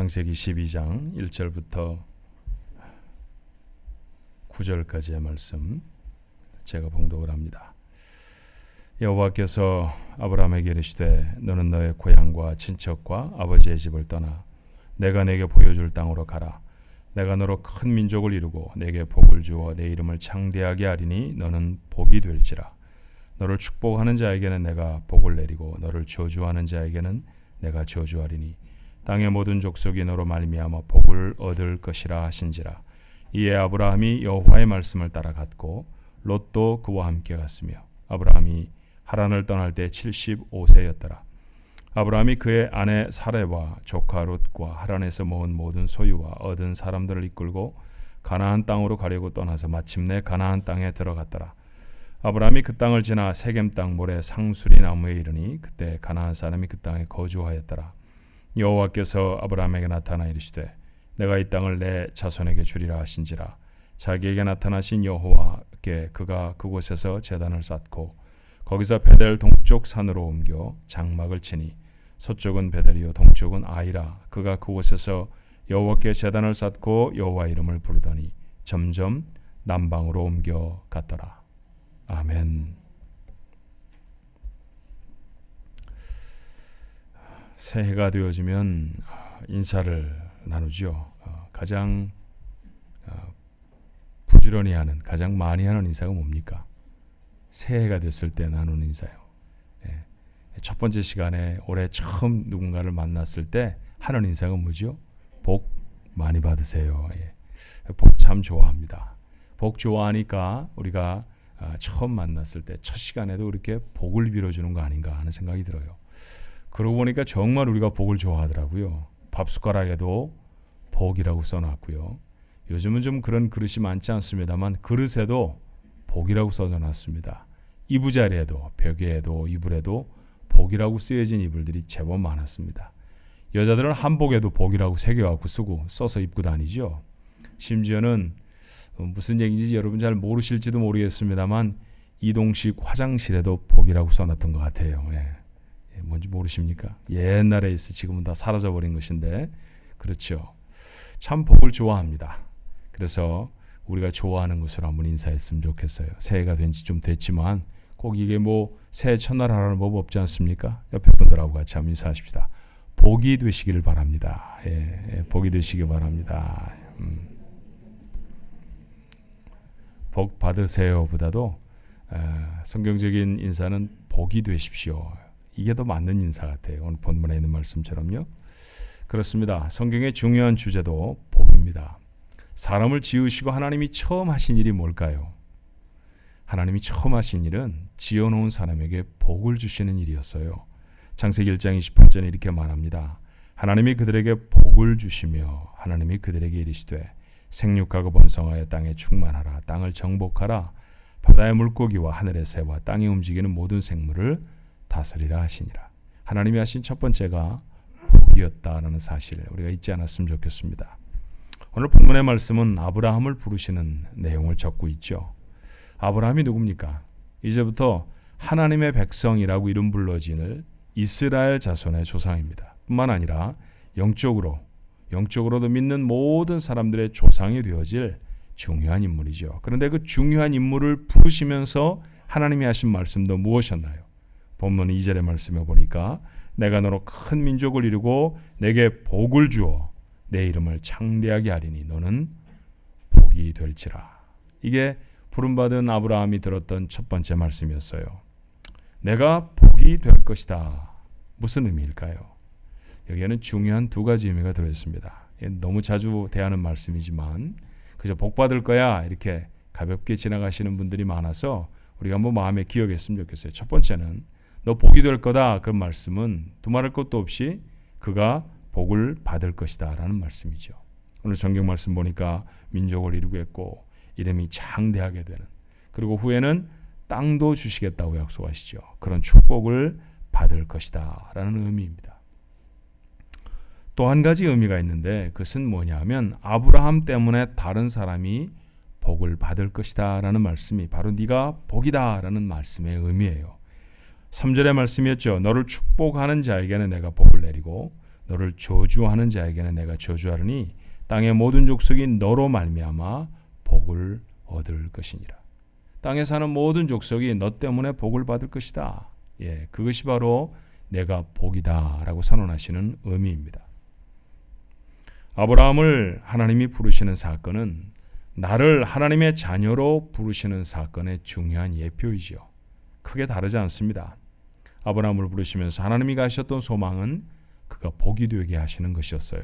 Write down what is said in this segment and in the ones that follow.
창세기 12장 1절부터 9절까지의 말씀 제가 봉독을 합니다. 여호와께서 아브라함에게 이르시되 너는 너의 고향과 친척과 아버지의 집을 떠나 내가 내게 보여줄 땅으로 가라. 내가 너로 큰 민족을 이루고 내게 복을 주어 내 이름을 창대하게 하리니 너는 복이 될지라. 너를 축복하는 자에게는 내가 복을 내리고 너를 저주하는 자에게는 내가 저주하리니 땅의 모든 족속이 너로 말미암아 복을 얻을 것이라 하신지라. 이에 아브라함이 여호와의 말씀을 따라 갔고 롯도 그와 함께 갔으며 아브라함이 하란을 떠날 때 75세였더라. 아브라함이 그의 아내 사레와 조카 롯과 하란에서 모은 모든 소유와 얻은 사람들을 이끌고 가나안 땅으로 가려고 떠나서 마침내 가나안 땅에 들어갔더라. 아브라함이 그 땅을 지나 세겜 땅 모래 상수리 나무에 이르니 그때 가나안 사람이 그 땅에 거주하였더라. 여호와께서 아브라함에게 나타나 이르시되 내가 이 땅을 내 자손에게 주리라 하신지라. 자기에게 나타나신 여호와께 그가 그곳에서 제단을 쌓고 거기서 베델 동쪽 산으로 옮겨 장막을 치니 서쪽은 베델이요 동쪽은 아이라. 그가 그곳에서 여호와께 제단을 쌓고 여호와 이름을 부르더니 점점 남방으로 옮겨 갔더라. 아멘. 새해가 되어지면 인사를 나누죠. 가장 부지런히 하는, 가장 많이 하는 인사가 뭡니까? 새해가 됐을 때 나누는 인사요. 첫 번째 시간에 올해 처음 누군가를 만났을 때 하는 인사가 뭐죠? 복 많이 받으세요. 복 참 좋아합니다. 복 좋아하니까 우리가 처음 만났을 때 첫 시간에도 이렇게 복을 빌어주는 거 아닌가 하는 생각이 들어요. 그러고 보니까 정말 우리가 복을 좋아하더라고요. 밥 숟가락에도 복이라고 써놨고요. 요즘은 좀 그런 그릇이 많지 않습니다만 그릇에도 복이라고 써놨습니다. 이부자리에도 벽에도 이불에도 복이라고 쓰여진 이불들이 제법 많았습니다. 여자들은 한복에도 복이라고 새겨갖고 써서 입고 다니죠. 심지어는 무슨 얘기인지 여러분 잘 모르실지도 모르겠습니다만 이동식 화장실에도 복이라고 써놨던 것 같아요. 뭔지 모르십니까? 옛날에 있어 지금은 다 사라져버린 것인데 그렇죠. 참 복을 좋아합니다. 그래서 우리가 좋아하는 것으로 한번 인사했으면 좋겠어요. 새해가 된 지 좀 됐지만 꼭 이게 뭐 새해 첫날 하라는 법 없지 않습니까? 옆에 분들하고 같이 한번 인사하십시다. 복이 되시기를 바랍니다. 복이 되시기 바랍니다. 복 받으세요 보다도 성경적인 인사는 복이 되십시오. 이게 더 맞는 인사 같아요. 오늘 본문에 있는 말씀처럼요. 그렇습니다. 성경의 중요한 주제도 복입니다. 사람을 지으시고 하나님이 처음 하신 일이 뭘까요? 하나님이 처음 하신 일은 지어놓은 사람에게 복을 주시는 일이었어요. 창세기 1장 28절에 이렇게 말합니다. 하나님이 그들에게 복을 주시며 하나님이 그들에게 이르시되 생육하고 번성하여 땅에 충만하라. 땅을 정복하라. 바다의 물고기와 하늘의 새와 땅에 움직이는 모든 생물을 다스리라 하시니라. 하나님이 하신 첫 번째가 복이었다라는 사실을 우리가 잊지 않았으면 좋겠습니다. 오늘 본문의 말씀은 아브라함을 부르시는 내용을 적고 있죠. 아브라함이 누굽니까? 이제부터 하나님의 백성이라고 이름 불러지는 이스라엘 자손의 조상입니다. 뿐만 아니라 영적으로도 믿는 모든 사람들의 조상이 되어질 중요한 인물이죠. 그런데 그 중요한 인물을 부르시면서 하나님이 하신 말씀도 무엇이었나요? 본문 2절의 말씀에 보니까 내가 너로 큰 민족을 이루고 내게 복을 주어 내 이름을 창대하게 하리니 너는 복이 될지라. 이게 부름받은 아브라함이 들었던 첫 번째 말씀이었어요. 내가 복이 될 것이다. 무슨 의미일까요? 여기에는 중요한 두 가지 의미가 들어있습니다. 너무 자주 대하는 말씀이지만 그저 복 받을 거야 이렇게 가볍게 지나가시는 분들이 많아서 우리가 한번 마음에 기억했으면 좋겠어요. 첫 번째는 너 복이 될 거다. 그 말씀은 두말할 것도 없이 그가 복을 받을 것이다 라는 말씀이죠. 오늘 성경 말씀 보니까 민족을 이루겠고 이름이 창대하게 되는, 그리고 후에는 땅도 주시겠다고 약속하시죠. 그런 축복을 받을 것이다 라는 의미입니다. 또 한 가지 의미가 있는데 그것은 뭐냐 하면 아브라함 때문에 다른 사람이 복을 받을 것이다 라는 말씀이 바로 네가 복이다 라는 말씀의 의미예요. 3절의 말씀이었죠. 너를 축복하는 자에게는 내가 복을 내리고 너를 저주하는 자에게는 내가 저주하리니 땅의 모든 족속이 너로 말미암아 복을 얻을 것이니라. 땅에 사는 모든 족속이 너 때문에 복을 받을 것이다. 그것이 바로 내가 복이다 라고 선언하시는 의미입니다. 아브라함을 하나님이 부르시는 사건은 나를 하나님의 자녀로 부르시는 사건의 중요한 예표이지요. 크게 다르지 않습니다. 아브라함을 부르시면서 하나님이 가셨던 소망은 그가 복이 되게 하시는 것이었어요.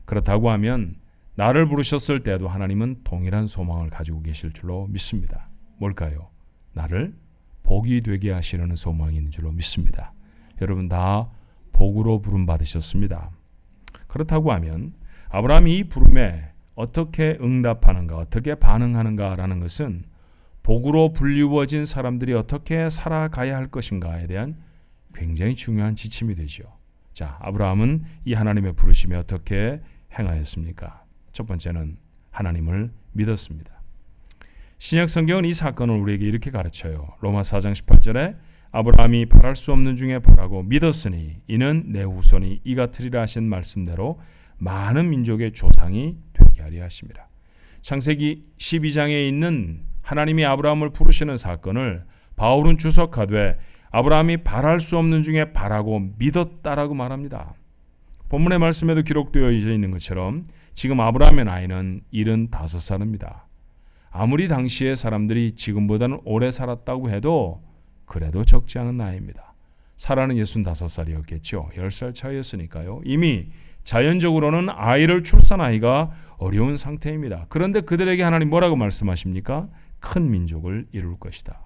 그렇다고 하면 나를 부르셨을 때도 하나님은 동일한 소망을 가지고 계실 줄로 믿습니다. 뭘까요? 나를 복이 되게 하시려는 소망이 있는 줄로 믿습니다. 여러분 다 복으로 부름 받으셨습니다. 그렇다고 하면 아브라함이 이 부름에 어떻게 응답하는가, 어떻게 반응하는가라는 것은 복으로 불리워진 사람들이 어떻게 살아가야 할 것인가에 대한 굉장히 중요한 지침이 되죠. 자, 아브라함은 이 하나님의 부르심에 어떻게 행하였습니까? 첫 번째는 하나님을 믿었습니다. 신약 성경은 이 사건을 우리에게 이렇게 가르쳐요. 로마 4장 18절에 아브라함이 바랄 수 없는 중에 바라고 믿었으니 이는 내 후손이 이 같으리라 하신 말씀대로 많은 민족의 조상이 되게 하려 하심이라. 창세기 12장에 있는 하나님이 아브라함을 부르시는 사건을 바울은 주석하되 아브라함이 바랄 수 없는 중에 바라고 믿었다라고 말합니다. 본문의 말씀에도 기록되어 있는 것처럼 지금 아브라함의 나이는 75살입니다. 아무리 당시의 사람들이 지금보다는 오래 살았다고 해도 그래도 적지 않은 나이입니다. 사라는 65살이었겠죠. 10살 차이였으니까요. 이미 자연적으로는 아이를 출산하기가 어려운 상태입니다. 그런데 그들에게 하나님 뭐라고 말씀하십니까? 큰 민족을 이룰 것이다.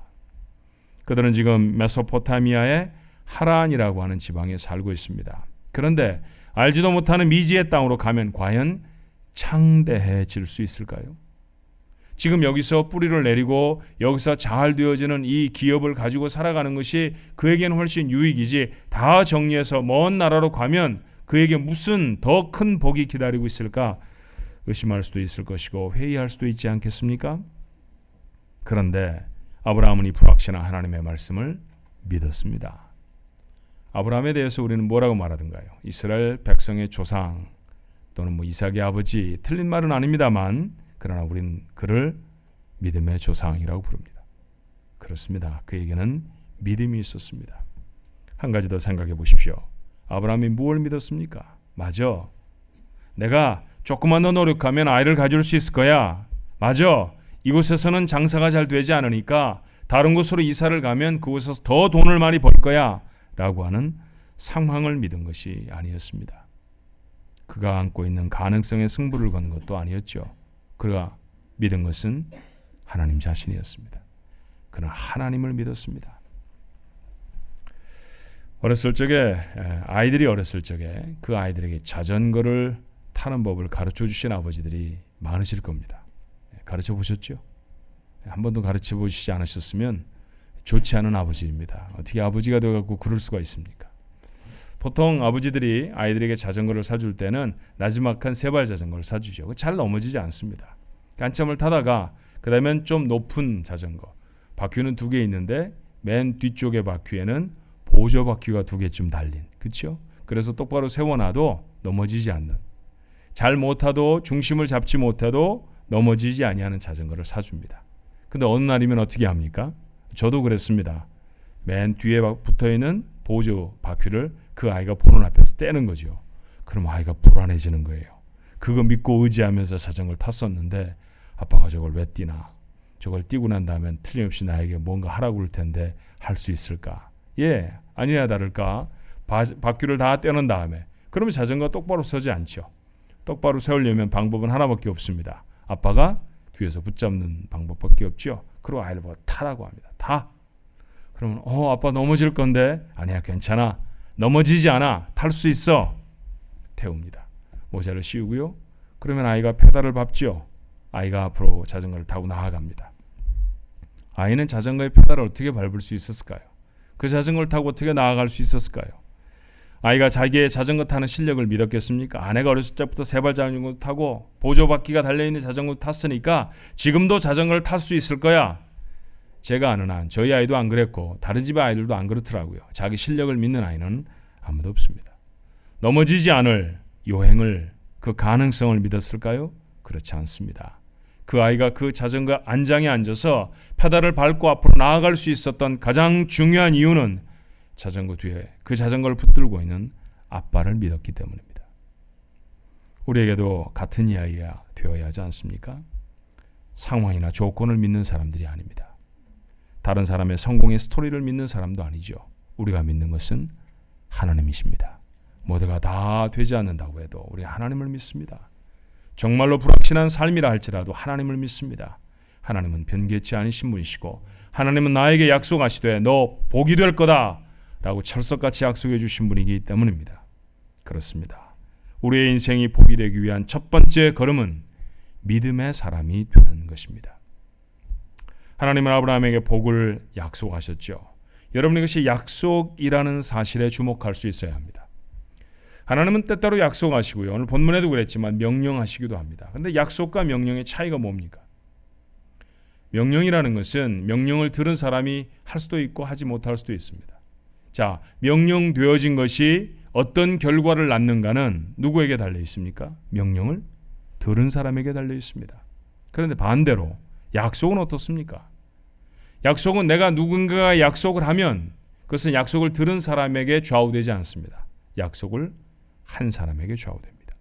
그들은 지금 메소포타미아의 하란이라고 하는 지방에 살고 있습니다. 그런데 알지도 못하는 미지의 땅으로 가면 과연 창대해질 수 있을까요? 지금 여기서 뿌리를 내리고 여기서 잘 되어지는 이 기업을 가지고 살아가는 것이 그에게는 훨씬 유익이지, 다 정리해서 먼 나라로 가면 그에게 무슨 더 큰 복이 기다리고 있을까 의심할 수도 있을 것이고 회의할 수도 있지 않겠습니까? 그런데 아브라함은 이 불확실한 하나님의 말씀을 믿었습니다. 아브라함에 대해서 우리는 뭐라고 말하던가요? 이스라엘 백성의 조상 또는 이삭의 아버지, 틀린 말은 아닙니다만 그러나 우리는 그를 믿음의 조상이라고 부릅니다. 그렇습니다. 그에게는 믿음이 있었습니다. 한 가지 더 생각해 보십시오. 아브라함이 무엇을 믿었습니까? 맞아. 내가 조금만 더 노력하면 아이를 가질 수 있을 거야. 맞아. 이곳에서는 장사가 잘 되지 않으니까 다른 곳으로 이사를 가면 그곳에서 더 돈을 많이 벌 거야 라고 하는 상황을 믿은 것이 아니었습니다. 그가 안고 있는 가능성의 승부를 건 것도 아니었죠. 그가 믿은 것은 하나님 자신이었습니다. 그는 하나님을 믿었습니다. 아이들이 어렸을 적에 그 아이들에게 자전거를 타는 법을 가르쳐 주신 아버지들이 많으실 겁니다. 가르쳐 보셨죠? 한 번도 가르쳐 보시지 않으셨으면 좋지 않은 아버지입니다. 어떻게 아버지가 되어갖고 그럴 수가 있습니까? 보통 아버지들이 아이들에게 자전거를 사줄 때는 나지막한 세발 자전거를 사주죠. 잘 넘어지지 않습니다. 한참을 타다가 그 다음엔 좀 높은 자전거, 바퀴는 2개 있는데 맨 뒤쪽의 바퀴에는 보조 바퀴가 2개쯤 달린, 그렇죠? 그래서 똑바로 세워놔도 넘어지지 않는, 잘 못 타도 중심을 잡지 못해도 넘어지지 아니하는 자전거를 사줍니다. 근데 어느 날이면 어떻게 합니까? 저도 그랬습니다. 맨 뒤에 붙어있는 보조 바퀴를 그 아이가 보는 앞에서 떼는 거죠. 그럼 아이가 불안해지는 거예요. 그거 믿고 의지하면서 자전거를 탔었는데 아빠가 저걸 왜 뛰나? 저걸 뛰고 난 다음엔 틀림없이 나에게 뭔가 하라고 그럴 텐데 할 수 있을까? 아니나 다를까 바퀴를 다 떼는 다음에 그러면 자전거 똑바로 서지 않죠. 똑바로 세우려면 방법은 하나밖에 없습니다. 아빠가 뒤에서 붙잡는 방법밖에 없죠. 그리고 아이를 보고 타라고 합니다. 타. 그러면 아빠 넘어질 건데, 아니야 괜찮아, 넘어지지 않아, 탈 수 있어. 태웁니다. 모자를 씌우고요. 그러면 아이가 페달을 밟죠. 아이가 앞으로 자전거를 타고 나아갑니다. 아이는 자전거의 페달을 어떻게 밟을 수 있었을까요? 그 자전거를 타고 어떻게 나아갈 수 있었을까요? 아이가 자기의 자전거 타는 실력을 믿었겠습니까? 아내가 어렸을 때부터 세발 자전거 타고 보조바퀴가 달려있는 자전거 탔으니까 지금도 자전거를 탈 수 있을 거야. 제가 아는 한 저희 아이도 안 그랬고 다른 집의 아이들도 안 그렇더라고요. 자기 실력을 믿는 아이는 아무도 없습니다. 넘어지지 않을 요행을, 그 가능성을 믿었을까요? 그렇지 않습니다. 그 아이가 그 자전거 안장에 앉아서 페달을 밟고 앞으로 나아갈 수 있었던 가장 중요한 이유는 자전거 뒤에 그 자전거를 붙들고 있는 아빠를 믿었기 때문입니다. 우리에게도 같은 이야기가 되어야 하지 않습니까? 상황이나 조건을 믿는 사람들이 아닙니다. 다른 사람의 성공의 스토리를 믿는 사람도 아니죠. 우리가 믿는 것은 하나님이십니다. 모두가 다 되지 않는다고 해도 우리 하나님을 믿습니다. 정말로 불확실한 삶이라 할지라도 하나님을 믿습니다. 하나님은 변개치 않으신 분이시고 하나님은 나에게 약속하시되 너 복이 될 거다 라고 철석같이 약속해 주신 분이기 때문입니다. 그렇습니다. 우리의 인생이 복이 되기 위한 첫 번째 걸음은 믿음의 사람이 되는 것입니다. 하나님은 아브라함에게 복을 약속하셨죠. 여러분, 이것이 약속이라는 사실에 주목할 수 있어야 합니다. 하나님은 때때로 약속하시고요. 오늘 본문에도 그랬지만 명령하시기도 합니다. 그런데 약속과 명령의 차이가 뭡니까? 명령이라는 것은 명령을 들은 사람이 할 수도 있고 하지 못할 수도 있습니다. 자, 명령되어진 것이 어떤 결과를 낳는가는 누구에게 달려 있습니까? 명령을 들은 사람에게 달려 있습니다. 그런데 반대로 약속은 어떻습니까? 약속은 내가 누군가가 약속을 하면 그것은 약속을 들은 사람에게 좌우되지 않습니다. 약속을 한 사람에게 좌우됩니다.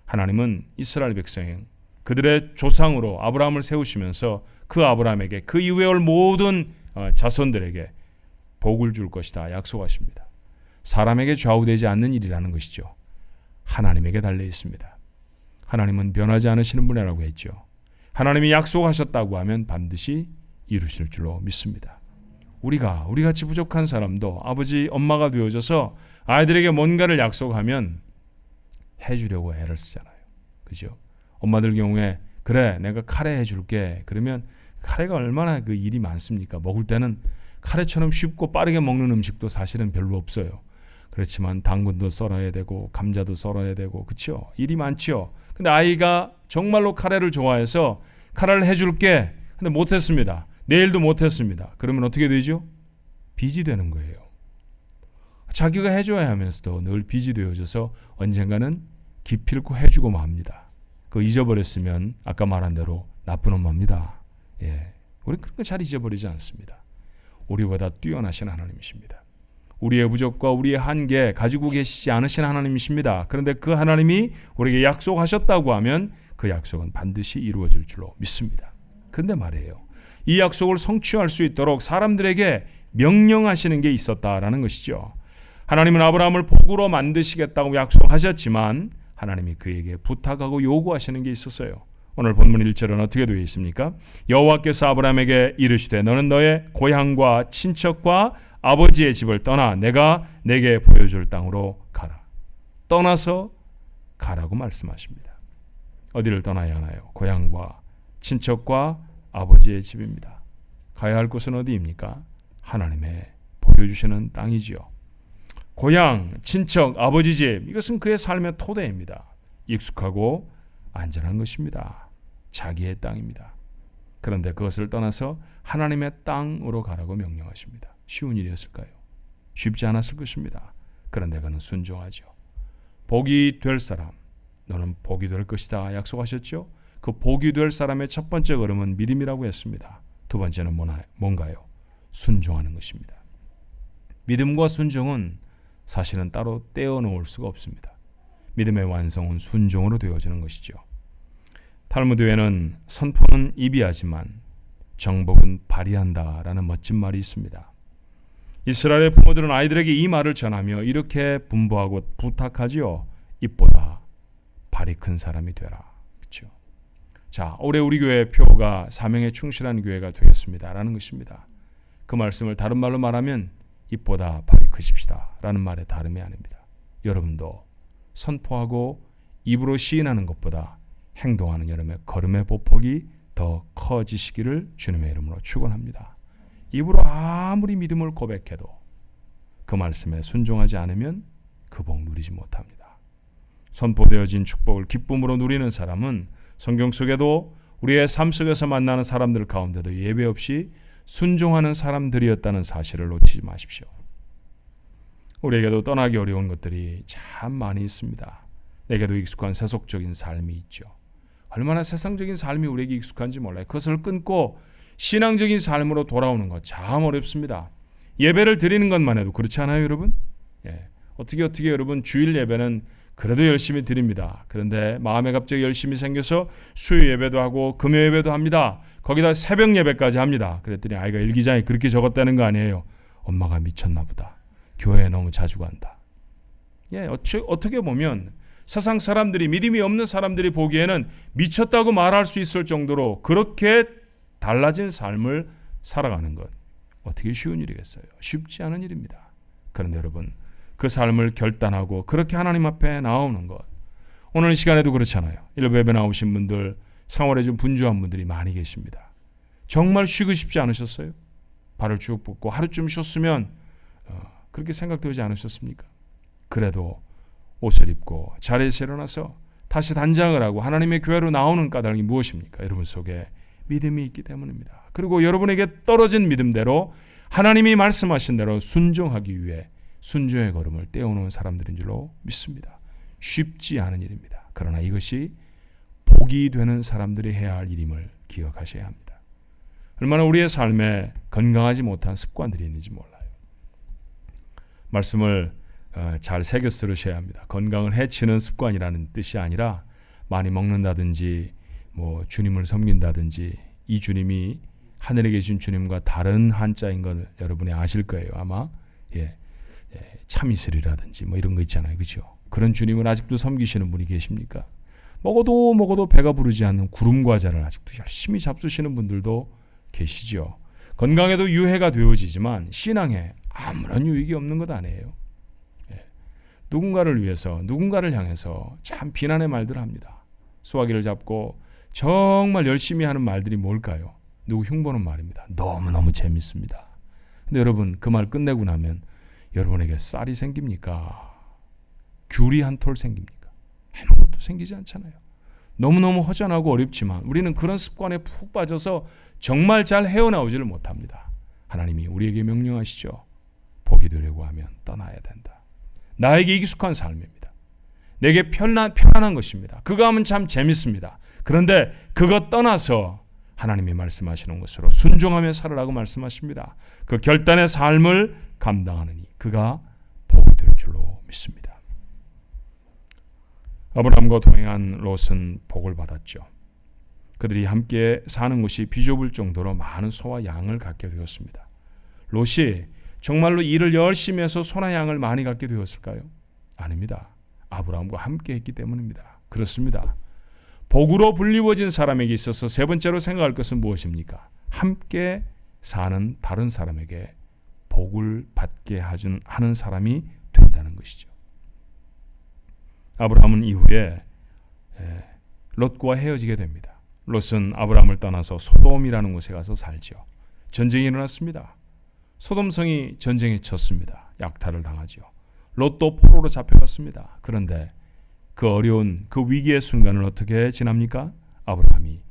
하나님은 이스라엘 백성, 그들의 조상으로 아브라함을 세우시면서 그 아브라함에게 그 이후에 올 모든 자손들에게 복을 줄 것이다 약속하십니다. 사람에게 좌우되지 않는 일이라는 것이죠. 하나님에게 달려 있습니다. 하나님은 변하지 않으시는 분이라고 했죠. 하나님이 약속하셨다고 하면 반드시 이루실 줄로 믿습니다. 우리가 우리같이 부족한 사람도 아버지 엄마가 되어져서 아이들에게 뭔가를 약속하면 해주려고 애를 쓰잖아요. 그죠? 엄마들 경우에 그래 내가 카레 해줄게. 그러면 카레가 얼마나 그 일이 많습니까? 먹을 때는 카레처럼 쉽고 빠르게 먹는 음식도 사실은 별로 없어요. 그렇지만 당근도 썰어야 되고 감자도 썰어야 되고 그렇죠? 일이 많죠. 근데 아이가 정말로 카레를 좋아해서 카레를 해줄게. 근데 못했습니다. 내일도 못했습니다. 그러면 어떻게 되죠? 빚이 되는 거예요. 자기가 해줘야 하면서도 늘 빚이 되어져서 언젠가는 기필코 해주고 맙니다. 그거 잊어버렸으면 아까 말한 대로 나쁜 엄마입니다. 예, 우리 그런 거 잘 잊어버리지 않습니다. 우리보다 뛰어나신 하나님이십니다. 우리의 부족과 우리의 한계 가지고 계시지 않으신 하나님이십니다. 그런데 그 하나님이 우리에게 약속하셨다고 하면 그 약속은 반드시 이루어질 줄로 믿습니다. 그런데 말이에요. 이 약속을 성취할 수 있도록 사람들에게 명령하시는 게 있었다라는 것이죠. 하나님은 아브라함을 복으로 만드시겠다고 약속하셨지만 하나님이 그에게 부탁하고 요구하시는 게 있었어요. 오늘 본문 1절은 어떻게 되어 있습니까? 여호와께서 아브라함에게 이르시되 너는 너의 고향과 친척과 아버지의 집을 떠나 내가 내게 보여줄 땅으로 가라. 떠나서 가라고 말씀하십니다. 어디를 떠나야 하나요? 고향과 친척과 아버지의 집입니다. 가야 할 곳은 어디입니까? 하나님의 보여주시는 땅이지요. 고향, 친척, 아버지 집, 이것은 그의 삶의 토대입니다. 익숙하고 안전한 것입니다. 자기의 땅입니다. 그런데 그것을 떠나서 하나님의 땅으로 가라고 명령하십니다. 쉬운 일이었을까요? 쉽지 않았을 것입니다. 그런데 그는 순종하죠. 복이 될 사람, 너는 복이 될 것이다 약속하셨죠? 그 복이 될 사람의 첫 번째 걸음은 믿음이라고 했습니다. 두 번째는 뭔가요? 순종하는 것입니다. 믿음과 순종은 사실은 따로 떼어놓을 수가 없습니다. 믿음의 완성은 순종으로 되어지는 것이죠. 탈무드에는 선포는 입이 하지만 정복은 발휘한다라는 멋진 말이 있습니다. 이스라엘의 부모들은 아이들에게 이 말을 전하며 이렇게 분부하고 부탁하지요. 입보다 발이 큰 사람이 되라. 그렇죠? 자, 올해 우리 교회의 표가 사명에 충실한 교회가 되겠습니다라는 것입니다. 그 말씀을 다른 말로 말하면 입보다 발이 크십시다 라는 말의 다름이 아닙니다. 여러분도 선포하고 입으로 시인하는 것보다 행동하는 여러분의 걸음의 보폭이 더 커지시기를 주님의 이름으로 축원합니다. 입으로 아무리 믿음을 고백해도 그 말씀에 순종하지 않으면 그 복 누리지 못합니다. 선포되어진 축복을 기쁨으로 누리는 사람은 성경 속에도 우리의 삶 속에서 만나는 사람들 가운데도 예외 없이 순종하는 사람들이었다는 사실을 놓치지 마십시오. 우리에게도 떠나기 어려운 것들이 참 많이 있습니다. 내게도 익숙한 세속적인 삶이 있죠. 얼마나 세상적인 삶이 우리에게 익숙한지 몰라요. 그것을 끊고 신앙적인 삶으로 돌아오는 것 참 어렵습니다. 예배를 드리는 것만 해도 그렇지 않아요, 여러분? 어떻게 여러분 주일 예배는 그래도 열심히 드립니다. 그런데 마음에 갑자기 열심히 생겨서 수요 예배도 하고 금요 예배도 합니다. 거기다 새벽 예배까지 합니다. 그랬더니 아이가 일기장에 그렇게 적었다는 거 아니에요. 엄마가 미쳤나 보다. 교회에 너무 자주 간다. 어떻게 보면 세상 사람들이, 믿음이 없는 사람들이 보기에는 미쳤다고 말할 수 있을 정도로 그렇게 달라진 삶을 살아가는 것, 어떻게 쉬운 일이겠어요? 쉽지 않은 일입니다. 그런데 여러분, 그 삶을 결단하고 그렇게 하나님 앞에 나오는 것, 오늘 이 시간에도 그렇잖아요. 일부 예배 나오신 분들, 생활에 좀 분주한 분들이 많이 계십니다. 정말 쉬고 싶지 않으셨어요? 발을 쭉 뻗고 하루쯤 쉬었으면 그렇게 생각되지 않으셨습니까? 그래도 옷을 입고 자리에서 일어나서 다시 단장을 하고 하나님의 교회로 나오는 까닭이 무엇입니까? 여러분 속에 믿음이 있기 때문입니다. 그리고 여러분에게 떨어진 믿음대로 하나님이 말씀하신 대로 순종하기 위해 순종의 걸음을 떼어놓은 사람들인 줄로 믿습니다. 쉽지 않은 일입니다. 그러나 이것이 복이 되는 사람들이 해야 할 일임을 기억하셔야 합니다. 얼마나 우리의 삶에 건강하지 못한 습관들이 있는지 몰라요. 말씀을 잘 새겨 쓰셔야 합니다. 건강을 해치는 습관이라는 뜻이 아니라 많이 먹는다든지 주님을 섬긴다든지, 이 주님이 하늘에 계신 주님과 다른 한자인 걸 여러분이 아실 거예요. 아마 참이슬이라든지 이런 거 있잖아요. 그렇죠? 그런 주님을 아직도 섬기시는 분이 계십니까? 먹어도 배가 부르지 않는 구름 과자를 아직도 열심히 잡수시는 분들도 계시죠. 건강에도 유해가 되어지지만 신앙에 아무런 유익이 없는 것 아니에요. 누군가를 위해서, 누군가를 향해서 참 비난의 말들을 합니다. 수화기를 잡고 정말 열심히 하는 말들이 뭘까요? 누구 흉보는 말입니다. 너무너무 재밌습니다. 근데 여러분, 그 말 끝내고 나면 여러분에게 쌀이 생깁니까? 귤이 한 톨 생깁니까? 아무것도 생기지 않잖아요. 너무너무 허전하고 어렵지만 우리는 그런 습관에 푹 빠져서 정말 잘 헤어나오지를 못합니다. 하나님이 우리에게 명령하시죠. 복이 되려고 하면 떠나야 된다. 나에게 익숙한 삶입니다. 내게 편안한 것입니다. 그거 하면 참 재밌습니다. 그런데 그거 떠나서 하나님이 말씀하시는 것으로 순종하며 살으라고 말씀하십니다. 그 결단의 삶을 감당하느니 그가 복이 될 줄로 믿습니다. 아브라함과 동행한 롯은 복을 받았죠. 그들이 함께 사는 곳이 비좁을 정도로 많은 소와 양을 갖게 되었습니다. 롯이 정말로 일을 열심히 해서 소나 양을 많이 갖게 되었을까요? 아닙니다. 아브라함과 함께 했기 때문입니다. 그렇습니다. 복으로 불리워진 사람에게 있어서 세 번째로 생각할 것은 무엇입니까? 함께 사는 다른 사람에게 복을 받게 하는 사람이 된다는 것이죠. 아브라함은 이후에 롯과 헤어지게 됩니다. 롯은 아브라함을 떠나서 소돔이라는 곳에 가서 살죠. 전쟁이 일어났습니다. 소돔성이 전쟁에 졌습니다. 약탈을 당하죠. 롯도 포로로 잡혀갔습니다. 그런데 그 어려운 그 위기의 순간을 어떻게 지납니까? 아브라함이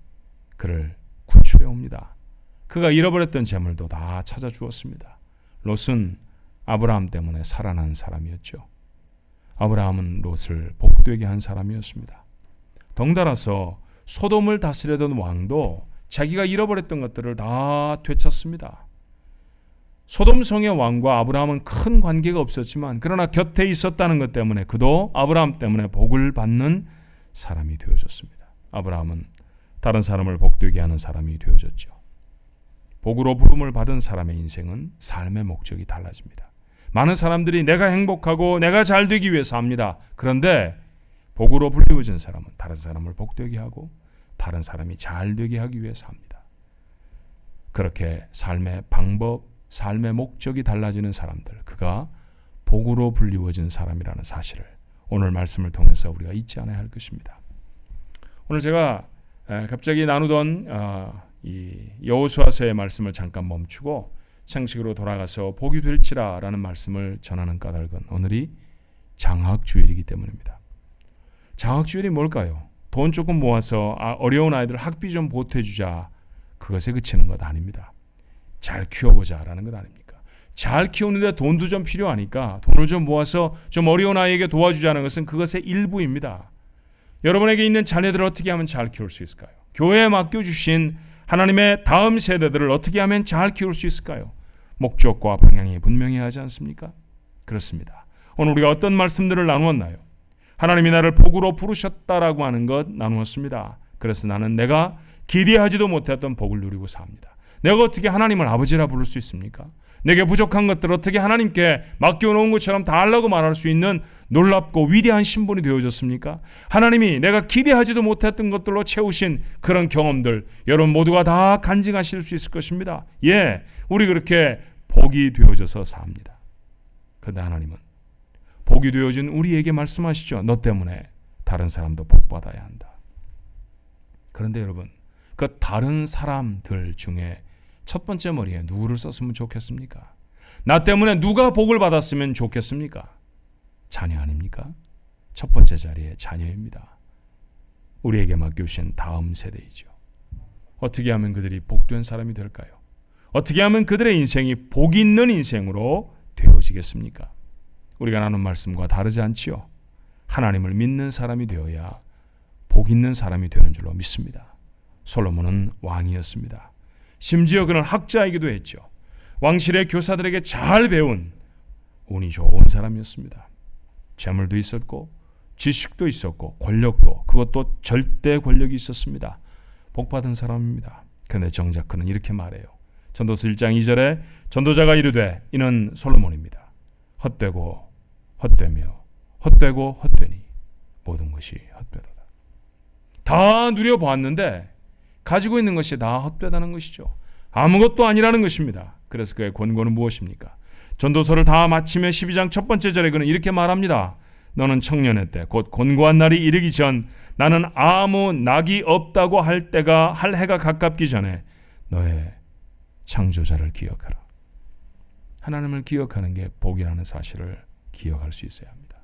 그를 구출해 옵니다. 그가 잃어버렸던 재물도 다 찾아주었습니다. 롯은 아브라함 때문에 살아난 사람이었죠. 아브라함은 롯을 복되게 한 사람이었습니다. 덩달아서 소돔을 다스리던 왕도 자기가 잃어버렸던 것들을 다 되찾습니다. 소돔성의 왕과 아브라함은 큰 관계가 없었지만 그러나 곁에 있었다는 것 때문에 그도 아브라함 때문에 복을 받는 사람이 되어졌습니다. 아브라함은 다른 사람을 복되게 하는 사람이 되어졌죠. 복으로 부름을 받은 사람의 인생은 삶의 목적이 달라집니다. 많은 사람들이 내가 행복하고 내가 잘 되기 위해서 합니다. 그런데 복으로 불리워진 사람은 다른 사람을 복되게 하고 다른 사람이 잘 되게 하기 위해서 합니다. 그렇게 삶의 방법, 삶의 목적이 달라지는 사람들, 그가 복으로 불리워진 사람이라는 사실을 오늘 말씀을 통해서 우리가 잊지 않아야 할 것입니다. 오늘 제가 갑자기 나누던 이 여호수아서의 말씀을 잠깐 멈추고 창식으로 돌아가서 복이 될지라라는 말씀을 전하는 까닭은 오늘이 장학주일이기 때문입니다. 장학주일이 뭘까요? 돈 조금 모아서 어려운 아이들 학비 좀 보태주자, 그것에 그치는 것 아닙니다. 잘 키워보자라는 것 아닙니까? 잘 키우는데 돈도 좀 필요하니까 돈을 좀 모아서 좀 어려운 아이에게 도와주자는 것은 그것의 일부입니다. 여러분에게 있는 자녀들을 어떻게 하면 잘 키울 수 있을까요? 교회에 맡겨주신 하나님의 다음 세대들을 어떻게 하면 잘 키울 수 있을까요? 목적과 방향이 분명해야 하지 않습니까? 그렇습니다. 오늘 우리가 어떤 말씀들을 나누었나요? 하나님이 나를 복으로 부르셨다라고 하는 것 나누었습니다. 그래서 나는 내가 기대하지도 못했던 복을 누리고 삽니다. 내가 어떻게 하나님을 아버지라 부를 수 있습니까? 내게 부족한 것들을 어떻게 하나님께 맡겨놓은 것처럼 다 하려고 말할 수 있는 놀랍고 위대한 신분이 되어졌습니까? 하나님이 내가 기대하지도 못했던 것들로 채우신 그런 경험들 여러분 모두가 다 간직하실 수 있을 것입니다. 예, 우리 그렇게 복이 되어져서 삽니다. 그런데 하나님은 복이 되어진 우리에게 말씀하시죠. 너 때문에 다른 사람도 복 받아야 한다. 그런데 여러분 그 다른 사람들 중에 첫 번째 머리에 누구를 썼으면 좋겠습니까? 나 때문에 누가 복을 받았으면 좋겠습니까? 자녀 아닙니까? 첫 번째 자리에 자녀입니다. 우리에게 맡겨주신 다음 세대이죠. 어떻게 하면 그들이 복된 사람이 될까요? 어떻게 하면 그들의 인생이 복 있는 인생으로 되어지겠습니까? 우리가 나눈 말씀과 다르지 않지요. 하나님을 믿는 사람이 되어야 복 있는 사람이 되는 줄로 믿습니다. 솔로몬은 왕이었습니다. 심지어 그는 학자이기도 했죠. 왕실의 교사들에게 잘 배운 운이 좋은 사람이었습니다. 재물도 있었고 지식도 있었고 권력도 그것도 절대 권력이 있었습니다. 복받은 사람입니다. 그런데 정작 그는 이렇게 말해요. 전도서 1장 2절에 전도자가 이르되 이는 솔로몬입니다. 헛되고 헛되며 헛되고 헛되니 모든 것이 헛되도다. 다 누려보았는데 가지고 있는 것이 다 헛되다는 것이죠. 아무것도 아니라는 것입니다. 그래서 그의 권고는 무엇입니까? 전도서를 다 마치며 12장 첫 번째 절에 그는 이렇게 말합니다. 너는 청년의 때 곧 곤고한 날이 이르기 전 나는 아무 낙이 없다고 할 해가 가깝기 전에 너의 창조자를 기억하라. 하나님을 기억하는 게 복이라는 사실을 기억할 수 있어야 합니다.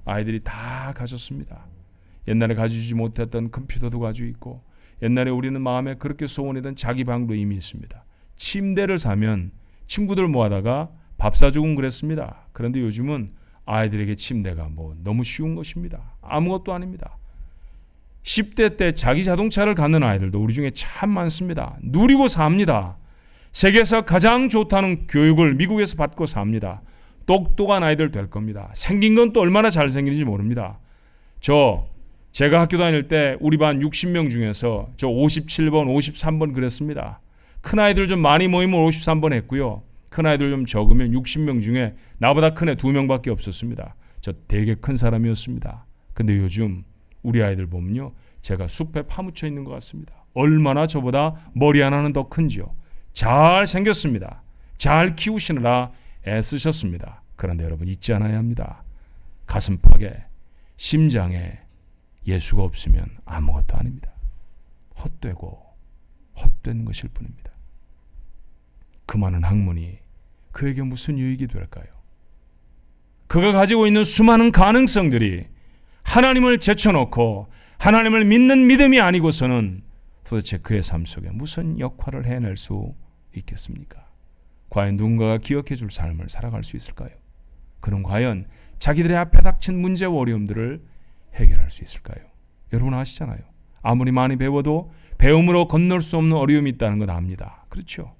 아이들이 다 가졌습니다. 옛날에 가지지 못했던 컴퓨터도 가지고 있고 옛날에 우리는 마음에 그렇게 소원이던 자기 방도 이미 있습니다. 침대를 사면 친구들 모아다가 밥 사주곤 그랬습니다. 그런데 요즘은 아이들에게 침대가 너무 쉬운 것입니다. 아무것도 아닙니다. 10대 때 자기 자동차를 갖는 아이들도 우리 중에 참 많습니다. 누리고 삽니다. 세계에서 가장 좋다는 교육을 미국에서 받고 삽니다. 똑똑한 아이들 될 겁니다. 생긴 건 또 얼마나 잘생긴지 모릅니다. 제가 학교 다닐 때 우리 반 60명 중에서 저 57번, 53번 그랬습니다. 큰 아이들 좀 많이 모이면 53번 했고요. 큰 아이들 좀 적으면 60명 중에 나보다 큰 애 2명밖에 없었습니다. 저 되게 큰 사람이었습니다. 근데 요즘 우리 아이들 보면요. 제가 숲에 파묻혀 있는 것 같습니다. 얼마나 저보다 머리 하나는 더 큰지요. 잘 생겼습니다. 잘 키우시느라 애쓰셨습니다. 그런데 여러분 잊지 않아야 합니다. 가슴팍에 심장에 예수가 없으면 아무것도 아닙니다. 헛되고 헛된 것일 뿐입니다. 그 많은 학문이 그에게 무슨 유익이 될까요? 그가 가지고 있는 수많은 가능성들이 하나님을 제쳐놓고 하나님을 믿는 믿음이 아니고서는 도대체 그의 삶 속에 무슨 역할을 해낼 수 있겠습니까? 과연 누군가가 기억해 줄 삶을 살아갈 수 있을까요? 그는 과연 자기들의 앞에 닥친 문제와 어려움들을 해결할 수 있을까요? 여러분 아시잖아요. 아무리 많이 배워도 배움으로 건널 수 없는 어려움이 있다는 건 압니다. 그렇죠?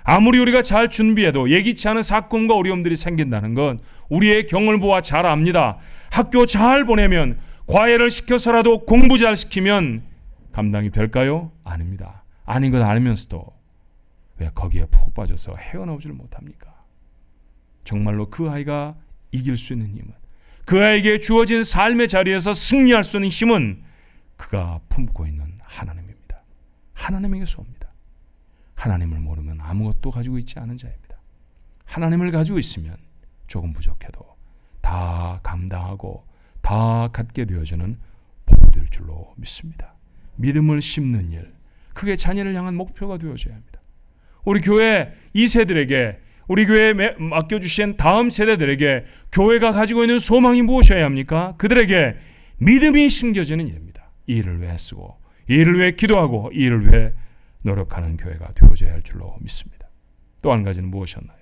아무리 우리가 잘 준비해도 예기치 않은 사건과 어려움들이 생긴다는 건 우리의 경험을 보아 잘 압니다. 학교 잘 보내면 과외를 시켜서라도 공부 잘 시키면 감당이 될까요? 아닙니다. 아닌 것 알면서도 왜 거기에 푹 빠져서 헤어나오지를 못합니까? 정말로 그 아이가 이길 수 있는 힘은, 그 아이에게 주어진 삶의 자리에서 승리할 수 있는 힘은 그가 품고 있는 하나님입니다. 하나님에게서 옵니다. 하나님을 모르면 아무것도 가지고 있지 않은 자입니다. 하나님을 가지고 있으면 조금 부족해도 다 감당하고 다 갖게 되어지는 복이 될 줄로 믿습니다. 믿음을 심는 일, 그게 자녀를 향한 목표가 되어져야 합니다. 우리 교회 2세들에게, 우리 교회에 맡겨주신 다음 세대들에게 교회가 가지고 있는 소망이 무엇이어야 합니까? 그들에게 믿음이 심겨지는 일입니다. 이 일을 위해 쓰고, 이 일을 위해 기도하고, 이 일을 위해 노력하는 교회가 되어져야 할 줄로 믿습니다. 또 한 가지는 무엇이었나요?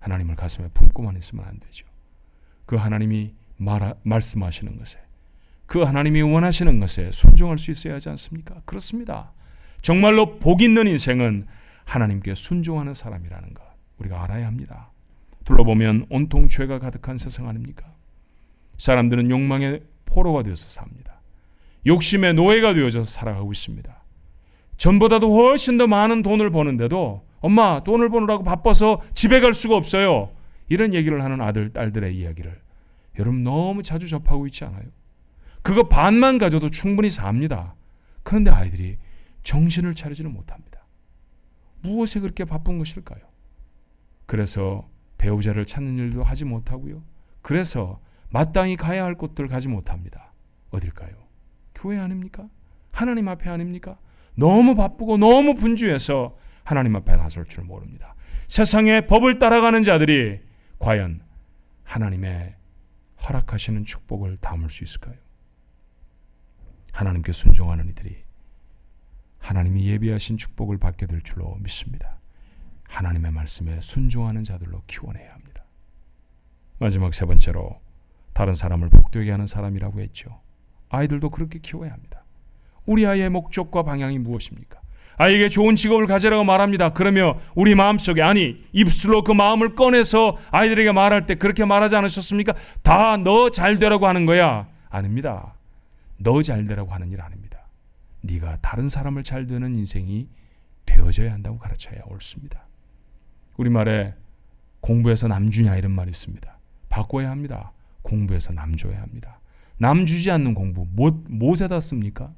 하나님을 가슴에 품고만 있으면 안 되죠. 그 하나님이 말씀하시는 것에, 그 하나님이 원하시는 것에 순종할 수 있어야 하지 않습니까? 그렇습니다. 정말로 복 있는 인생은 하나님께 순종하는 사람이라는 것 우리가 알아야 합니다. 둘러보면 온통 죄가 가득한 세상 아닙니까? 사람들은 욕망의 포로가 되어서 삽니다. 욕심의 노예가 되어져서 살아가고 있습니다. 전보다도 훨씬 더 많은 돈을 버는데도 엄마 돈을 버느라고 바빠서 집에 갈 수가 없어요. 이런 얘기를 하는 아들, 딸들의 이야기를 여러분 너무 자주 접하고 있지 않아요? 그거 반만 가져도 충분히 삽니다. 그런데 아이들이 정신을 차리지는 못합니다. 무엇에 그렇게 바쁜 것일까요? 그래서 배우자를 찾는 일도 하지 못하고요. 그래서 마땅히 가야 할 곳들 가지 못합니다. 어딜까요? 교회 아닙니까? 하나님 앞에 아닙니까? 너무 바쁘고 너무 분주해서 하나님 앞에 나설 줄 모릅니다. 세상의 법을 따라가는 자들이 과연 하나님의 허락하시는 축복을 담을 수 있을까요? 하나님께 순종하는 이들이 하나님이 예비하신 축복을 받게 될 줄로 믿습니다. 하나님의 말씀에 순종하는 자들로 키워내야 합니다. 마지막 세 번째로 다른 사람을 복되게 하는 사람이라고 했죠. 아이들도 그렇게 키워야 합니다. 우리 아이의 목적과 방향이 무엇입니까? 아이에게 좋은 직업을 가지라고 말합니다. 그러며 우리 마음속에, 아니 입술로 그 마음을 꺼내서 아이들에게 말할 때 그렇게 말하지 않으셨습니까? 다 너 잘되라고 하는 거야. 아닙니다. 너 잘되라고 하는 일 아닙니다. 네가 다른 사람을 잘되는 인생이 되어져야 한다고 가르쳐야 옳습니다. 우리말에 공부해서 남 주냐 이런 말이 있습니다. 바꿔야 합니다. 공부해서 남 줘야 합니다. 남 주지 않는 공부 무엇에다 씁니까?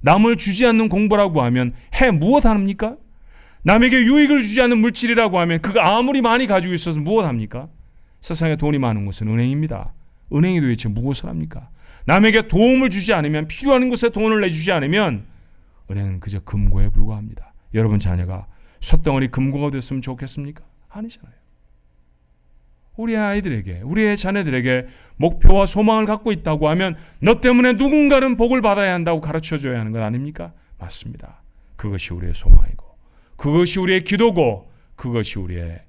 남을 주지 않는 공부라고 하면 해 무엇 합니까? 남에게 유익을 주지 않는 물질이라고 하면 그거 아무리 많이 가지고 있어서 무엇 합니까? 세상에 돈이 많은 곳은 은행입니다. 은행이 도대체 무엇을 합니까? 남에게 도움을 주지 않으면, 필요한 곳에 돈을 내주지 않으면 은행은 그저 금고에 불과합니다. 여러분 자녀가 쇳덩어리 금고가 됐으면 좋겠습니까? 아니잖아요. 우리 아이들에게, 우리의 자녀들에게 목표와 소망을 갖고 있다고 하면 너 때문에 누군가는 복을 받아야 한다고 가르쳐줘야 하는 것 아닙니까? 맞습니다. 그것이 우리의 소망이고, 그것이 우리의 기도고, 그것이 우리의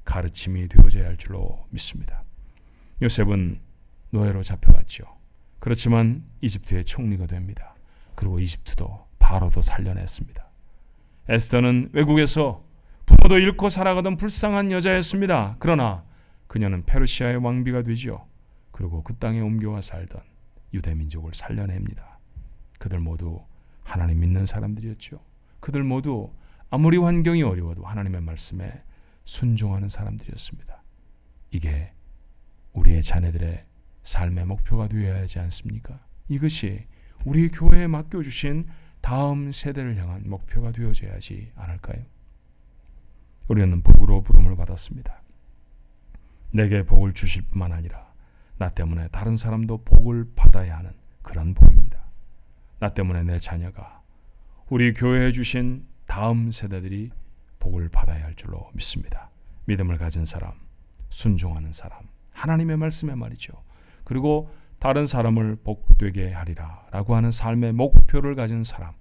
가르침이 되어져야 할 줄로 믿습니다. 요셉은 노예로 잡혀갔죠. 그렇지만 이집트의 총리가 됩니다. 그리고 이집트도 바로도 살려냈습니다. 에스더는 외국에서 부모도 잃고 살아가던 불쌍한 여자였습니다. 그러나 그녀는 페르시아의 왕비가 되지요. 그리고 그 땅에 옮겨와 살던 유대 민족을 살려냅니다. 그들 모두 하나님 믿는 사람들이었죠. 그들 모두 아무리 환경이 어려워도 하나님의 말씀에 순종하는 사람들이었습니다. 이게 우리의 자녀들의 삶의 목표가 되어야 하지 않습니까? 이것이 우리 교회에 맡겨주신 다음 세대를 향한 목표가 되어져야 하지 않을까요? 우리는 복으로 부름을 받았습니다. 내게 복을 주실 뿐만 아니라 나 때문에 다른 사람도 복을 받아야 하는 그런 복입니다. 나 때문에 내 자녀가, 우리 교회에 주신 다음 세대들이 복을 받아야 할 줄로 믿습니다. 믿음을 가진 사람, 순종하는 사람, 하나님의 말씀에 말이죠. 그리고 다른 사람을 복되게 하리라 라고 하는 삶의 목표를 가진 사람,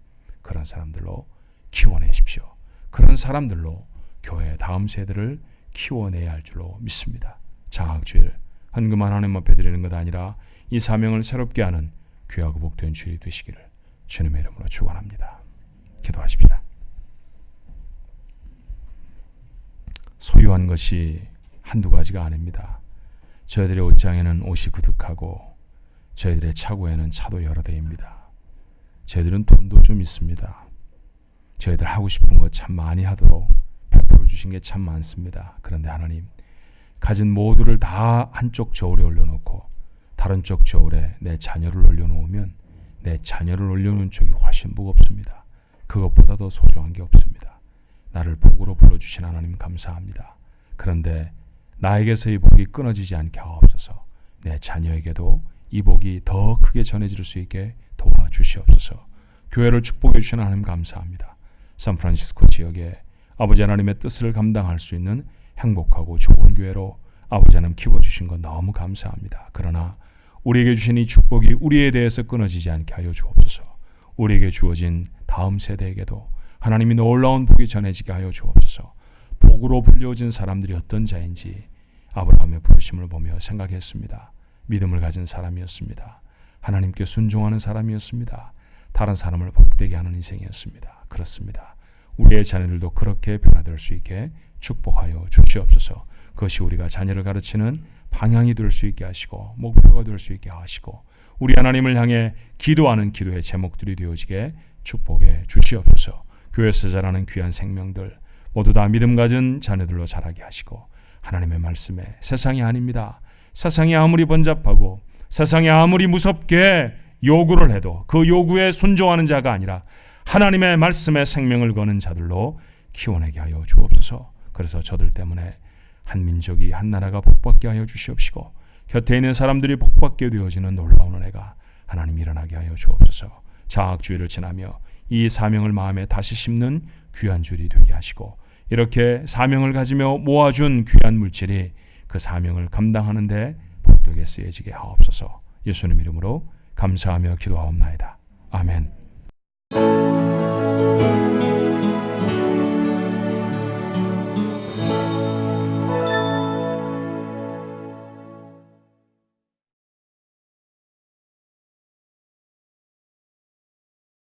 그런 사람들로 키워내십시오. 그런 사람들로 교회의 다음 세대를 키워내야 할 줄로 믿습니다. 장학주일, 헌금한 하나님 앞에 드리는 것 아니라 이 사명을 새롭게 하는 귀하고 복된 주일이 되시기를 주님의 이름으로 축원합니다. 기도하십시다. 소유한 것이 한두 가지가 아닙니다. 저희들의 옷장에는 옷이 그득하고 저희들의 차고에는 차도 여러 대입니다. 저희들은 돈도 좀 있습니다. 저희들 하고 싶은 것 참 많이 하도록 베풀어 주신 게 참 많습니다. 그런데 하나님, 가진 모두를 다 한쪽 저울에 올려놓고 다른 쪽 저울에 내 자녀를 올려놓으면 내 자녀를 올려놓은 쪽이 훨씬 무겁습니다. 그것보다 더 소중한 게 없습니다. 나를 복으로 불러주신 하나님 감사합니다. 그런데 나에게서 이 복이 끊어지지 않게 하옵소서. 내 자녀에게도 이 복이 더 크게 전해질 수 있게 도와주시옵소서. 교회를 축복해 주시는 하나님 감사합니다. 샌프란시스코 지역에 아버지 하나님의 뜻을 감당할 수 있는 행복하고 좋은 교회로 아버지 하나님 키워주신 것 너무 감사합니다. 그러나 우리에게 주신 이 축복이 우리에 대해서 끊어지지 않게 하여 주옵소서. 우리에게 주어진 다음 세대에게도 하나님이 놀라운 복이 전해지게 하여 주옵소서. 복 복으로 불려진 사람들이 어떤 자인지 아브라함의 부르심을 보며 생각했습니다. 믿음을 가진 사람이었습니다. 하나님께 순종하는 사람이었습니다. 다른 사람을 복되게 하는 인생이었습니다. 그렇습니다. 우리의 자녀들도 그렇게 변화될 수 있게 축복하여 주시옵소서. 그것이 우리가 자녀를 가르치는 방향이 될 수 있게 하시고 목표가 될 수 있게 하시고 우리 하나님을 향해 기도하는 기도의 제목들이 되어지게 축복해 주시옵소서. 교회에서 자라는 귀한 생명들 모두 다 믿음 가진 자녀들로 자라게 하시고 하나님의 말씀에 세상이 아닙니다. 세상이 아무리 번잡하고 세상이 아무리 무섭게 요구를 해도 그 요구에 순종하는 자가 아니라 하나님의 말씀에 생명을 거는 자들로 키워내게 하여 주옵소서. 그래서 저들 때문에 한 민족이 한 나라가 복받게 하여 주시옵시고 곁에 있는 사람들이 복받게 되어지는 놀라운 은혜가 하나님 일어나게 하여 주옵소서. 장학주의를 지나며 이 사명을 마음에 다시 심는 귀한 줄이 되게 하시고 이렇게 사명을 가지며 모아준 귀한 물질이 그 사명을 감당하는 데 복되게 쓰여지게 하옵소서. 예수님 이름으로 감사하며 기도하옵나이다. 아멘.